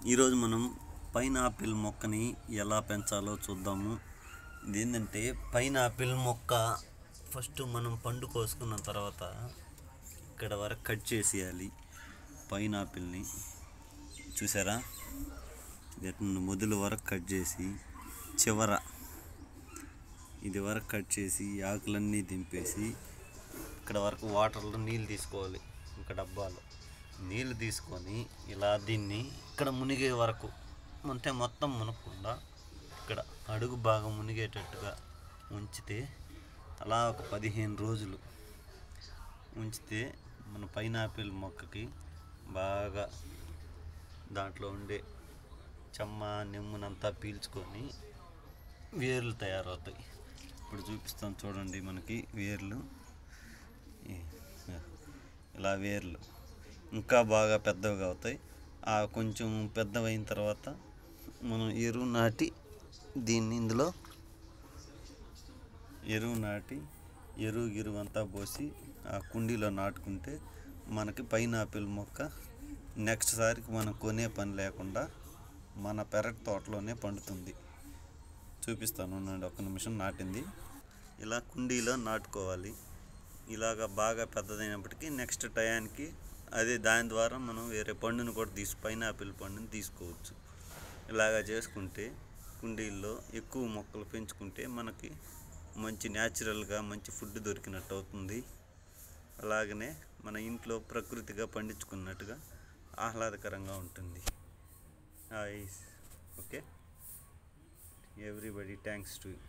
ఈరోజు మనం పైనాపిల్ మొక్కని ఎలా పెంచాలో చూద్దాము. ఇదేంటంటే పైనాపిల్ మొక్క ఫస్ట్ మనం పండు కోసుకున్న తర్వాత ఇక్కడ వరకు కట్ చేసేయాలి. పైనాపిల్ని చూసారా, మొదలు వరకు కట్ చేసి చివర ఇది వరకు కట్ చేసి ఆకులన్నీ దింపేసి ఇక్కడ వరకు వాటర్లో నీళ్ళు తీసుకోవాలి. ఒక డబ్బాలో నీళ్ళు తీసుకొని ఇలా దీన్ని ఇక్కడ మునిగే వరకు, అంటే మొత్తం మునగకుండా ఇక్కడ అడుగు బాగా మునిగేటట్టుగా ఉంచితే అలా ఒక 15 రోజులు ఉంచితే మన పైనాపిల్ మొక్కకి బాగా దాంట్లో ఉండే చెమ్మ నెమ్మునంతా పీల్చుకొని వేర్లు తయారవుతాయి. ఇప్పుడు చూపిస్తాను చూడండి. మనకి వేర్లు ఇలా వేర్లు ఇంకా బాగా పెద్దవిగా అవుతాయి. కొంచెం పెద్దవైన తర్వాత మనం ఎరువు నాటి దీన్ని ఇందులో ఎరువు అంతా పోసి ఆ కుండీలో నాటుకుంటే మనకి పైనాపిల్ మొక్క నెక్స్ట్ సారికి మనం కొనే పని లేకుండా మన పెరటి తోటలోనే పండుతుంది. చూపిస్తాను ఉండండి, ఒక్క నిమిషం. నాటింది ఇలా కుండీలో నాటుకోవాలి. ఇలాగ బాగా పెద్దదైనప్పటికీ నెక్స్ట్ టయానికి అదే దాని ద్వారా మనం వేరే పండును కూడా పైనాపిల్ పండుని తీసుకోవచ్చు. ఇలాగా చేసుకుంటే కుండీల్లో ఎక్కువ మొక్కలు పెంచుకుంటే మనకి మంచి న్యాచురల్గా మంచి ఫుడ్ దొరికినట్టు అవుతుంది. అలాగనే మన ఇంట్లో ప్రకృతిగా పండించుకున్నట్టుగా ఆహ్లాదకరంగా ఉంటుంది. Okay, everybody thanks to you.